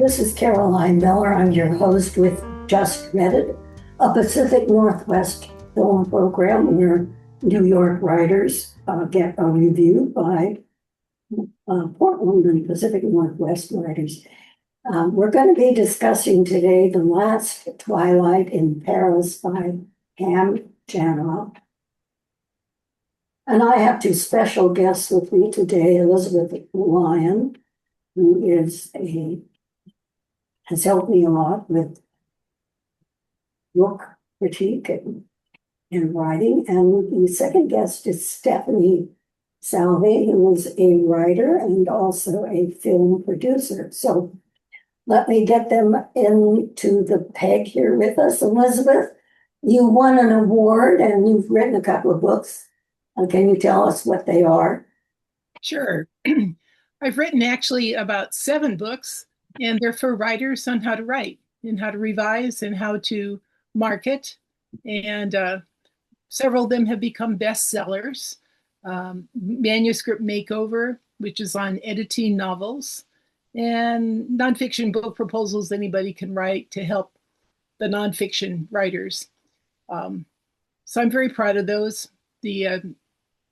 this is Caroline Miller. I'm your host with Just Read It, a Pacific Northwest film program where New York writers get a review by Portland and Pacific Northwest writers. We're going to be discussing today The Last Twilight in Paris by Pam Jenoff. And I have two special guests with me today, Elizabeth Lyon, who has helped me a lot with book critique and writing. And the second guest is Stephanie Salvey, who is a writer and also a film producer. So let me get them into the peg here with us. Elizabeth, you won an award and you've written a couple of books. Can you tell us what they are? Sure. I've written actually about 7 books, and they're for writers on how to write and how to revise and how to market. And several of them have become bestsellers. Manuscript Makeover, which is on editing novels, and nonfiction book proposals anybody can write to help the nonfiction writers. So I'm very proud of those. The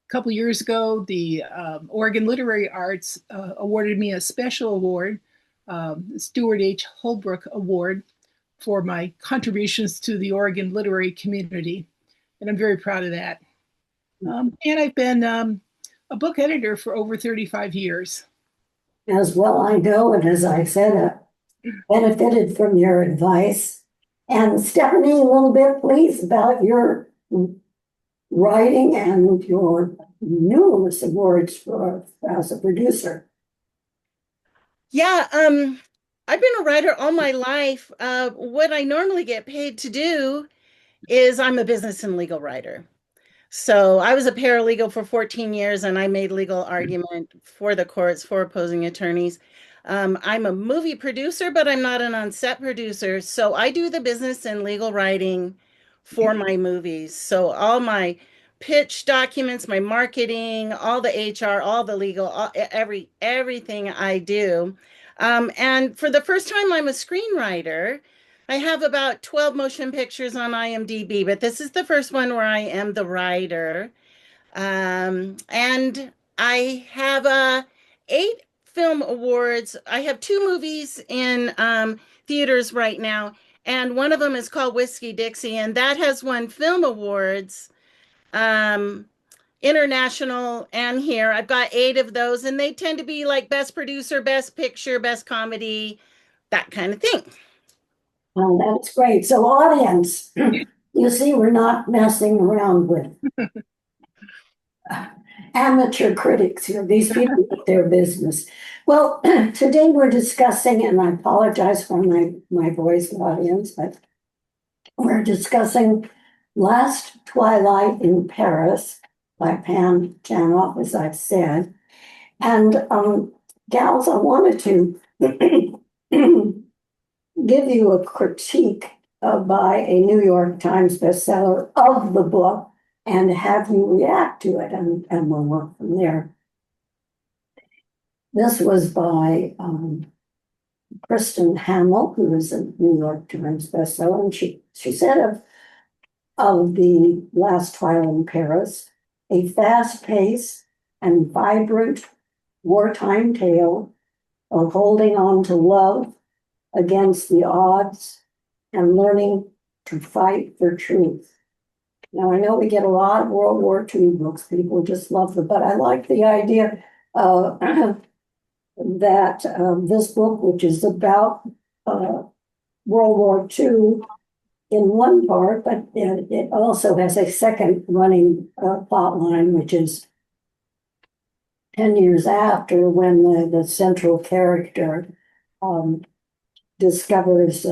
couple years ago, the Oregon Literary Arts awarded me a special award, the Stuart H. Holbrook Award, for my contributions to the Oregon literary community. And I'm very proud of that. And I've been a book editor for over 35 years. As well I know, and as I said, benefited from your advice. And Stephanie, a little bit, please, about your writing and your numerous awards as a producer. Yeah, I've been a writer all my life. What I normally get paid to do is I'm a business and legal writer. So I was a paralegal for 14 years and I made legal argument for the courts for opposing attorneys. I'm a movie producer, but I'm not an on-set producer. So I do the business and legal writing for my movies. So all my pitch documents, my marketing, all the HR, all the legal, everything I do. And for the first time, I'm a screenwriter. I have about 12 motion pictures on IMDb, but this is the first one where I am the writer. And I have 8 film awards. I have 2 movies in theaters right now, and one of them is called Whiskey Dixie, and that has won film awards, international and here. I've got 8 of those, and they tend to be like best producer, best picture, best comedy, that kind of thing. Well, that's great. So audience, you see, we're not messing around with amateur critics here. These people with their business. Well, today we're discussing, and I apologize for my voice, audience, but we're discussing Last Twilight in Paris by Pam Jenoff, as I've said. And gals, I wanted to give you a critique by a New York Times bestseller of the book and have you react to it, and we'll work from there. This was by Kristen Hamill, who is a New York Times bestseller, and she said of the Last Twilight in Paris, a fast-paced and vibrant wartime tale of holding on to love against the odds and learning to fight for truth. Now, I know we get a lot of World War II books. People just love them, but I like the idea that this book, which is about World War II in one part, but it also has a second running plot line, which is 10 years after, when the central character discovers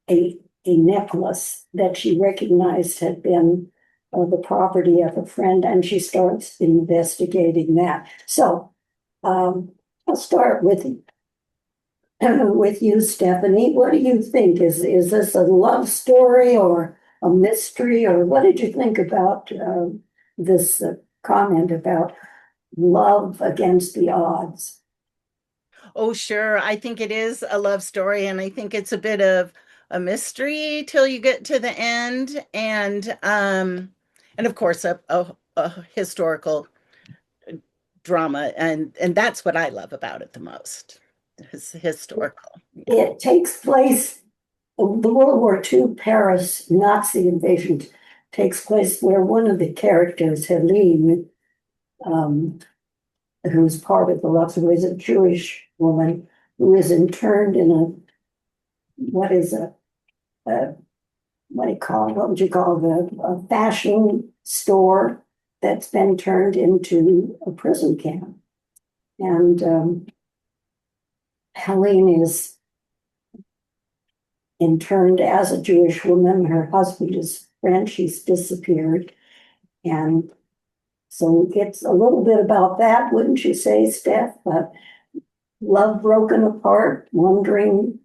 a necklace that she recognized had been the property of a friend, and she starts investigating that. So I'll start with you, Stephanie. What do you think? Is this a love story or a mystery, or what did you think about this comment about love against the odds? Oh, sure. I think it is a love story, and I think it's a bit of a mystery till you get to the end, and of course a historical drama, and that's what I love about it the most. It's historical. It takes place, the World War II Paris Nazi invasion takes place where one of the characters, Helene, who's part of the love story, is a Jewish woman who is interned in what would you call a fashion store that's been turned into a prison camp. And Helene is interned as a Jewish woman. Her husband is French. He's disappeared. And so it's a little bit about that, wouldn't you say, Steph? Love broken apart, wondering,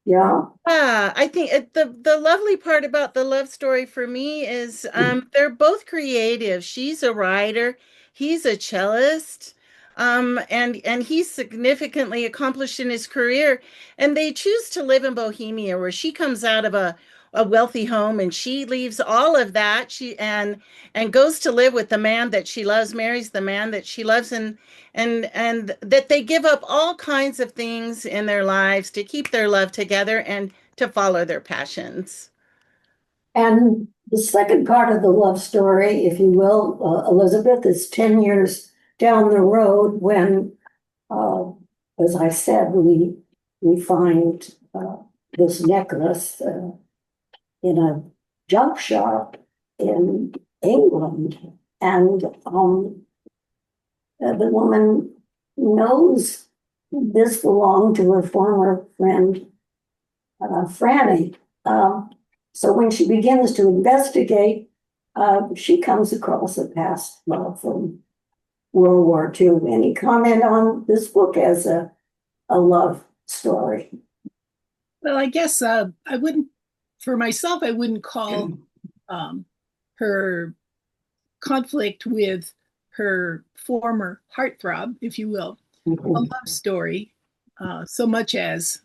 yeah. I think the lovely part about the love story for me is they're both creative. She's a writer, he's a cellist, and he's significantly accomplished in his career. And they choose to live in Bohemia, where she comes out of a wealthy home, and she leaves all of that. And goes to live with the man that she loves, marries the man that she loves, and that they give up all kinds of things in their lives to keep their love together and to follow their passions. And the second part of the love story, if you will, Elizabeth, is 10 years down the road when, as I said, we find this necklace in a junk shop in England. And the woman knows this belonged to her former friend, Franny. So when she begins to investigate, she comes across a past love from World War II. Any comment on this book as a love story? Well, I guess I wouldn't, for myself, I wouldn't call her conflict with her former heartthrob, if you will, a love story, so much as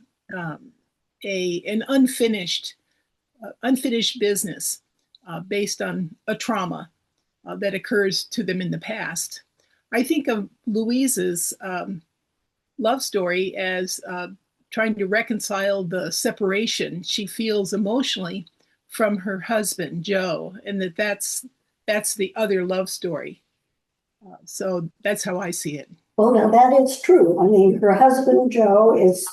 an unfinished business based on a trauma that occurs to them in the past. I think of Louise's love story as trying to reconcile the separation she feels emotionally from her husband, Joe, and that's the other love story. So that's how I see it. Well, now that is true. I mean, her husband, Joe, is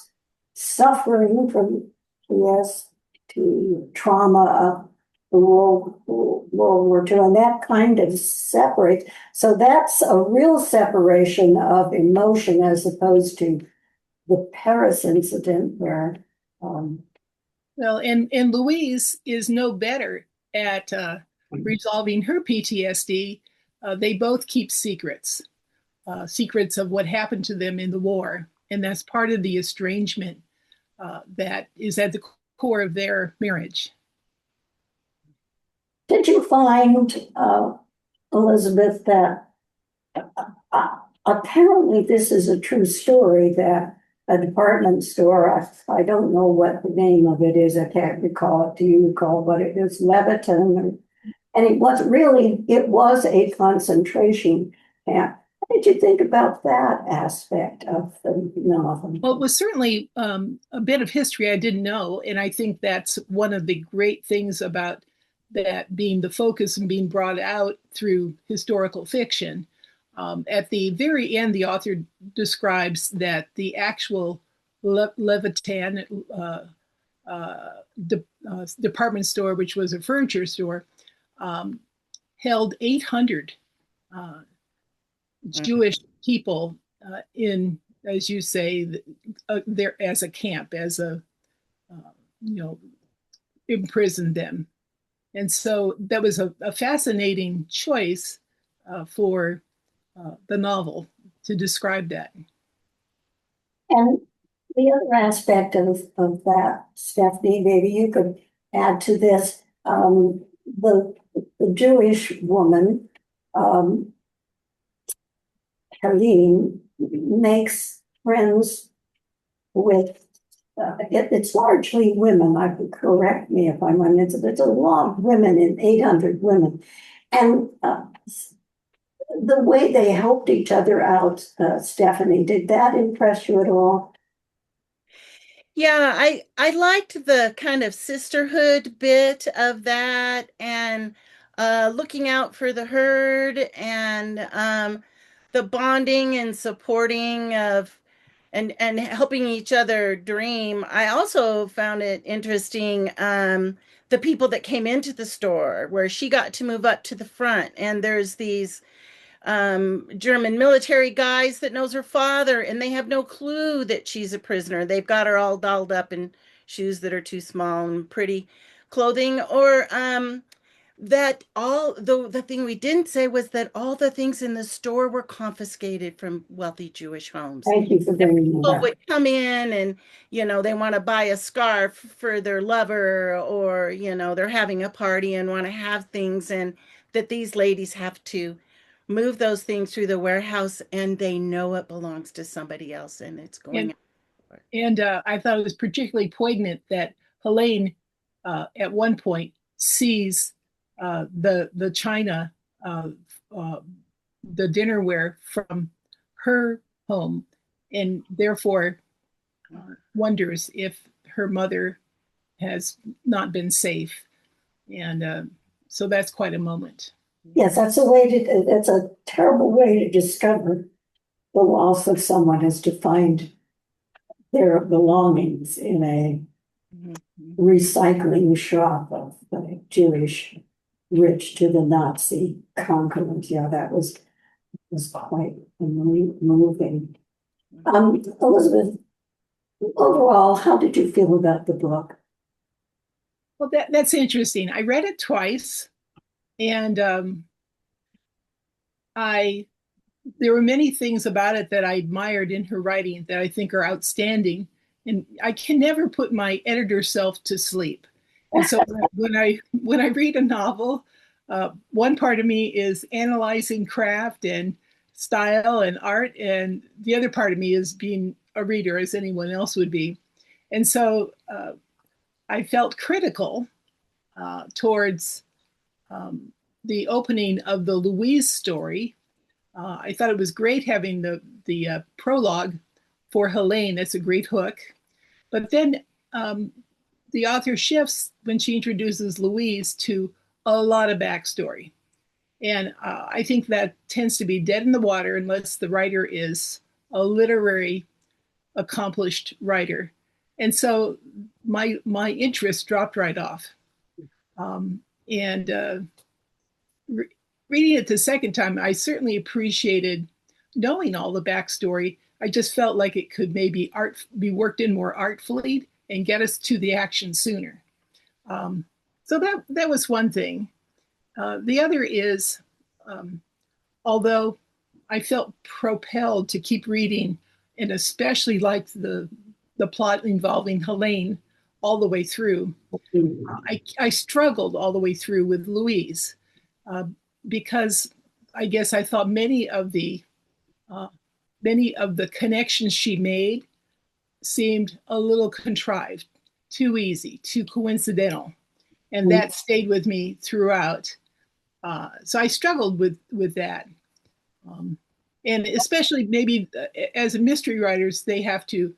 suffering from PTSD trauma of the World War II, and that kind of separates. So that's a real separation of emotion as opposed to the Paris incident where. Well, and Louise is no better at resolving her PTSD. They both keep secrets of what happened to them in the war. And that's part of the estrangement that is at the core of their marriage. Did you find, Elizabeth, that apparently this is a true story, that a department store, I don't know what the name of it is, I can't recall it. Do you recall what it is? Leviton. And it was a concentration camp. What did you think about that aspect of the novel? Well, it was certainly a bit of history I didn't know. And I think that's one of the great things about that being the focus and being brought out through historical fiction. At the very end, the author describes that the actual Levitan department store, which was a furniture store, held 800 Jewish people in, as you say, there as a camp, as imprisoned them. And so that was a fascinating choice for the novel to describe that. And the other aspect of that, Stephanie, maybe you could add to this, the Jewish woman, Helene, makes friends with, it's largely women. I could correct me if I'm wrong. It's a lot of women in 800 women. And the way they helped each other out, Stephanie, did that impress you at all? Yeah, I liked the kind of sisterhood bit of that, and looking out for the herd, and the bonding and supporting of and helping each other dream. I also found it interesting, the people that came into the store where she got to move up to the front, and there's these German military guys that knows her father, and they have no clue that she's a prisoner. They've got her all dolled up in shoes that are too small and pretty clothing. Or that all the thing we didn't say was that all the things in the store were confiscated from wealthy Jewish homes. Thank you for bringing that People up. would come in and, they want to buy a scarf for their lover, or, they're having a party and want to have things, and that these ladies have to move those things through the warehouse, and they know it belongs to somebody else, and it's going. And I thought it was particularly poignant that Helene, at one point, sees the china, uh, the dinnerware from her home, and therefore wonders if her mother has not been safe. And so that's quite a moment. Yes, that's a terrible way to discover the loss of someone, is to find their belongings in a recycling shop of the Jewish rich to the Nazi conquerors. Yeah, that was quite moving. Elizabeth, overall, how did you feel about the book? Well, that's interesting. I read it twice, and there were many things about it that I admired in her writing that I think are outstanding. And I can never put my editor self to sleep. And so when I read a novel, one part of me is analyzing craft and style and art, and the other part of me is being a reader, as anyone else would be. And so I felt critical towards the opening of the Louise story. I thought it was great having the prologue for Helene. That's a great hook. But then the author shifts when she introduces Louise to a lot of backstory. And I think that tends to be dead in the water unless the writer is a literary accomplished writer. And so my interest dropped right off. And reading it the second time, I certainly appreciated knowing all the backstory. I just felt like it could maybe be worked in more artfully and get us to the action sooner. So that was one thing. The other is, although I felt propelled to keep reading, and especially liked the plot involving Helene all the way through, I struggled all the way through with Louise, because I guess I thought many of the connections she made seemed a little contrived, too easy, too coincidental, and that stayed with me throughout. So I struggled with that, and especially maybe as a mystery writers, they have to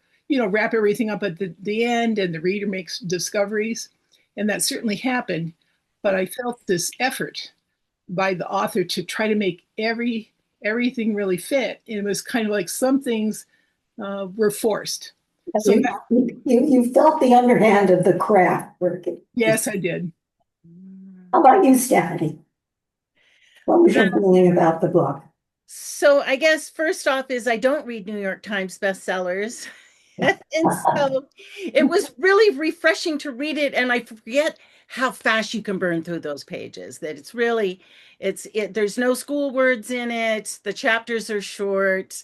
wrap everything up at the end, and the reader makes discoveries, and that certainly happened. But I felt this effort by the author to try to make everything really fit, and it was kind of like some things were forced. So you felt the underhand of the craft working. Yes, I did. How about you, Stephanie? What was your feeling about the book? So I guess first off is I don't read New York Times bestsellers. And so it was really refreshing to read it, and I forget how fast you can burn through those pages. That it's really, there's no school words in it. The chapters are short,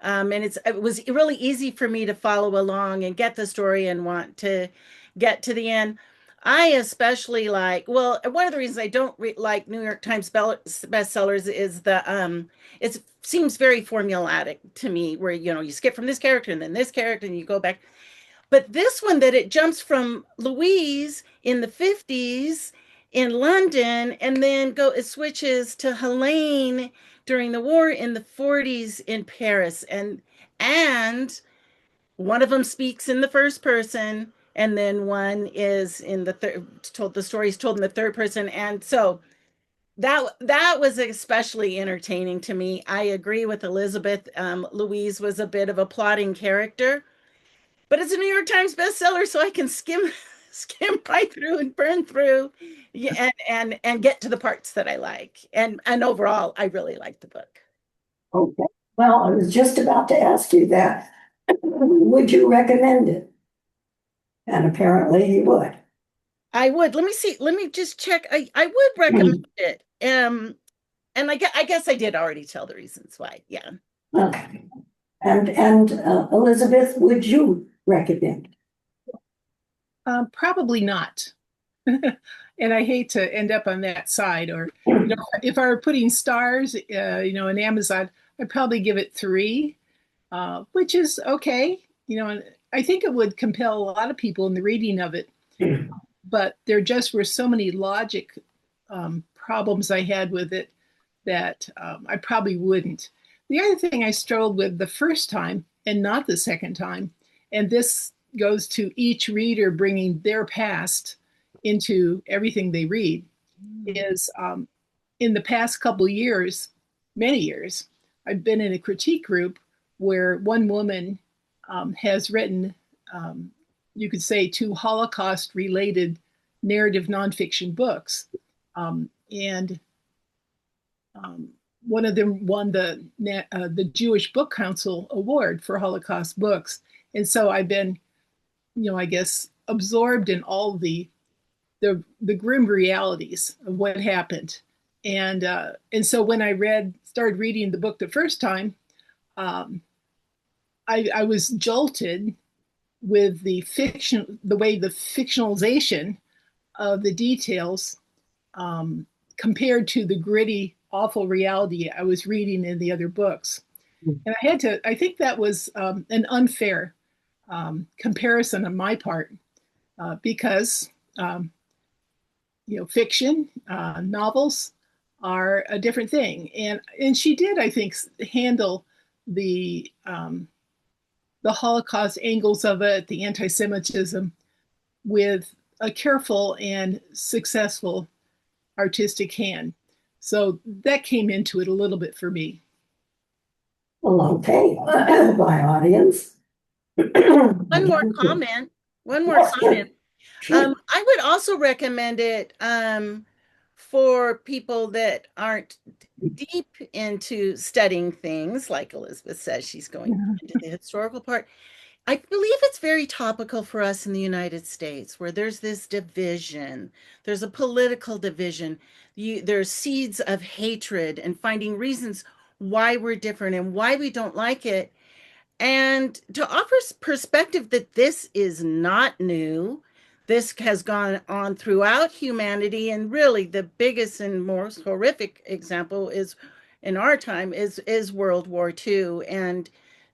and it was really easy for me to follow along and get the story and want to get to the end. I especially like, well, one of the reasons I don't like New York Times bestsellers is it seems very formulaic to me, where you skip from this character and then this character and you go back. But this one, that it jumps from Louise in the 50s in London, and then it switches to Helene during the war in the 40s in Paris, and one of them speaks in the first person, and then one is in the the story is told in the third person. And so that was especially entertaining to me. I agree with Elizabeth. Louise was a bit of a plotting character, but it's a New York Times bestseller, so I can skim right through and burn through, yeah, and get to the parts that I like. And overall, I really like the book. Okay. Well, I was just about to ask you that. Would you recommend it? And apparently you would. I would. Let me see. Let me just check. I would recommend it. And I guess I did already tell the reasons why. Yeah. Okay. And Elizabeth, would you recommend? Probably not. And I hate to end up on that side. Or if I were putting stars, in Amazon, I'd probably give it 3, which is okay. And I think it would compel a lot of people in the reading of it. But there just were so many logic problems I had with it that I probably wouldn't. The other thing I struggled with the first time and not the second time, and this goes to each reader bringing their past into everything they read, is in the past couple years, many years, I've been in a critique group where one woman has written, you could say, 2 Holocaust-related narrative nonfiction books. And one of them won the Jewish Book Council Award for Holocaust books. And so I've been, I guess, absorbed in all the grim realities of what happened. And so when I started reading the book the first time, I was jolted with the way the fictionalization of the details compared to the gritty, awful reality I was reading in the other books. And I think that was an unfair comparison on my part, because, fiction, novels are a different thing. And she did, I think, handle the Holocaust angles of it, the anti-Semitism, with a careful and successful artistic hand. So that came into it a little bit for me. Well, okay, my audience. One more comment. Sure. I would also recommend it for people that aren't deep into studying things, like Elizabeth says, she's going into the historical part. I believe it's very topical for us in the United States, where there's this division. There's a political division. There's seeds of hatred and finding reasons why we're different and why we don't like it. And to offer perspective that this is not new. This has gone on throughout humanity, and really the biggest and most horrific example is in our time is World War II, and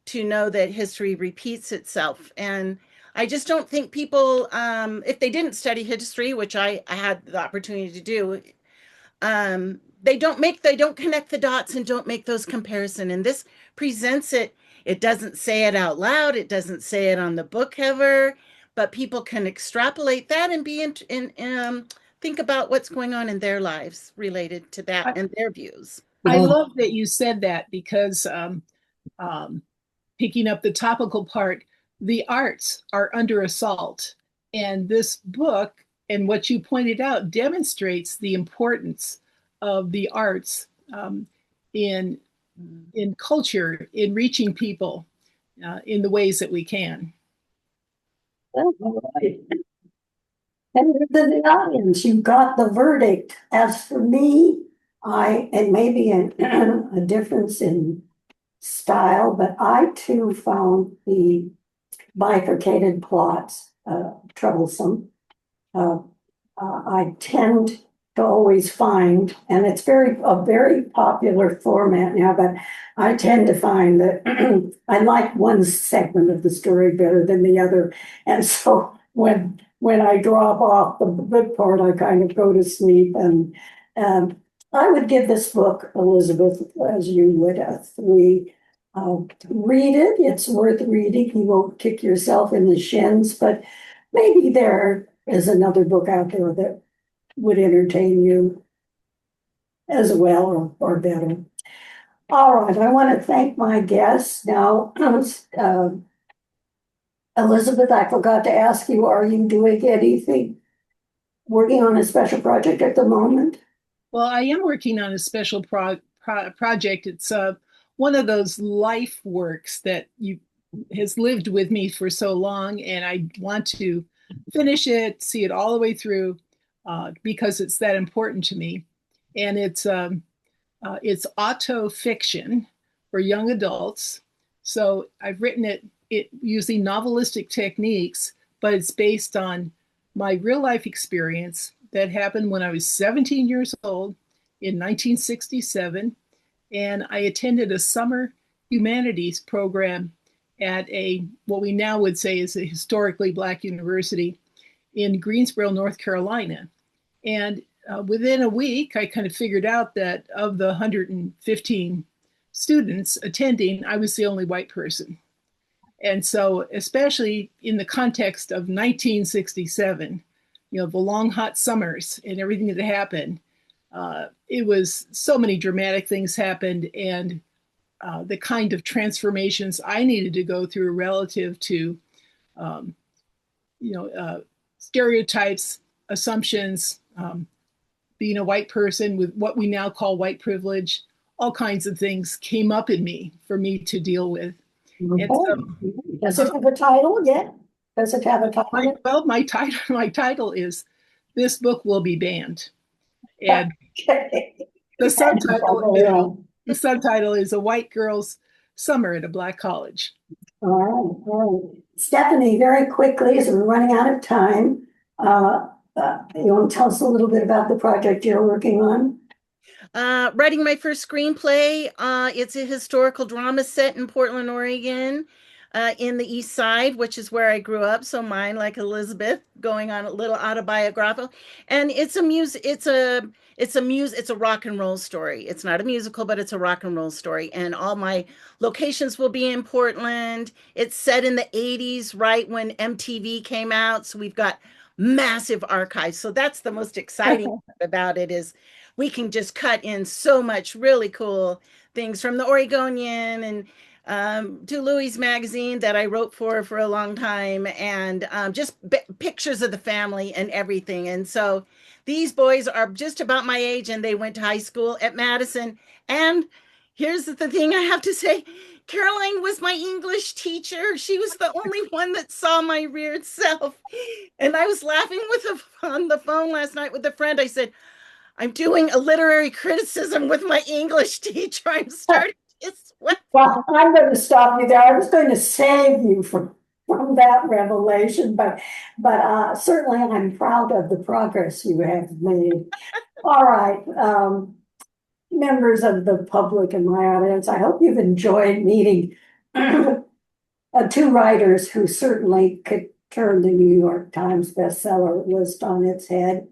to know that history repeats itself. And I just don't think people, if they didn't study history, which I had the opportunity to do, they don't connect the dots and don't make those comparisons. And this presents it. It doesn't say it out loud. It doesn't say it on the book cover, but people can extrapolate that and think about what's going on in their lives related to that and their views. I love that you said that, because picking up the topical part, the arts are under assault. And this book, and what you pointed out, demonstrates the importance of the arts in culture, in reaching people in the ways that we can. All right. And to the audience, you got the verdict. As for me, and maybe a difference in style, but I too found the bifurcated plots troublesome. I tend to always find, and it's a very popular format now, but I tend to find that I like one segment of the story better than the other. And so when I drop off the good part, I kind of go to sleep. And I would give this book, Elizabeth, as you would, a 3. Read it. It's worth reading. You won't kick yourself in the shins, but maybe there is another book out there that would entertain you as well or better. All right, I want to thank my guests. Now, Elizabeth, I forgot to ask you, are you doing anything, working on a special project at the moment? Well, I am working on a special project. It's one of those life works that has lived with me for so long, and I want to finish it, see it all the way through, because it's that important to me. And it's auto fiction for young adults. So I've written it using novelistic techniques, but it's based on my real life experience that happened when I was 17 years old in 1967. And I attended a summer humanities program at what we now would say is a historically Black university in Greensboro, North Carolina. And within a week, I kind of figured out that of the 115 students attending, I was the only white person. And so, especially in the context of 1967, the long hot summers and everything that happened, it was so many dramatic things happened, and the kind of transformations I needed to go through relative to, stereotypes, assumptions, being a white person with what we now call white privilege, all kinds of things came up in me for me to deal with. Okay. Does it have a title yet? Does it have a title? Well, my title is "This Book Will Be Banned," and the subtitle is "A White Girl's Summer at a Black College." All right. Stephanie, very quickly, as we're running out of time, you want to tell us a little bit about the project you're working on? Writing my first screenplay. It's a historical drama set in Portland, Oregon, in the East Side, which is where I grew up. So mine, like Elizabeth, going on a little autobiographical. And it's a rock and roll story. It's not a musical, but it's a rock and roll story. And all my locations will be in Portland. It's set in the 80s, right when MTV came out. So we've got massive archives. So that's the most exciting part about it, is we can just cut in so much really cool things from the Oregonian and to Louis magazine that I wrote for a long time, and just pictures of the family and everything. And so these boys are just about my age, and they went to high school at Madison. And here's the thing I have to say. Caroline was my English teacher. She was the only one that saw my weird self. And I was laughing on the phone last night with a friend. I said, I'm doing a literary criticism with my English teacher. I'm starting to sweat. Well, I'm going to stop you there. I was going to save you from that revelation, but certainly I'm proud of the progress you have made. All right. Members of the public and my audience, I hope you've enjoyed meeting 2 writers who certainly could turn the New York Times bestseller list on its head.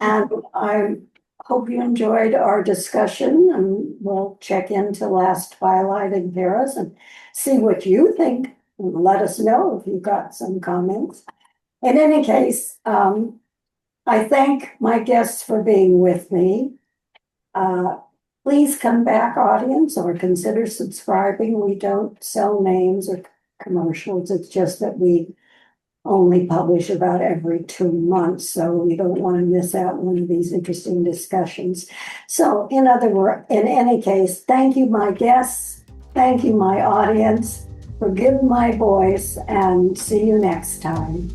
And I hope you enjoyed our discussion, and we'll check into Last Twilight in Paris and see what you think. And let us know if you've got some comments. In any case, I thank my guests for being with me. Please come back, audience, or consider subscribing. We don't sell names or commercials. It's just that we only publish about every 2 months, so we don't want to miss out one of these interesting discussions. So in any case, thank you, my guests. Thank you, my audience. Forgive my voice, and see you next time.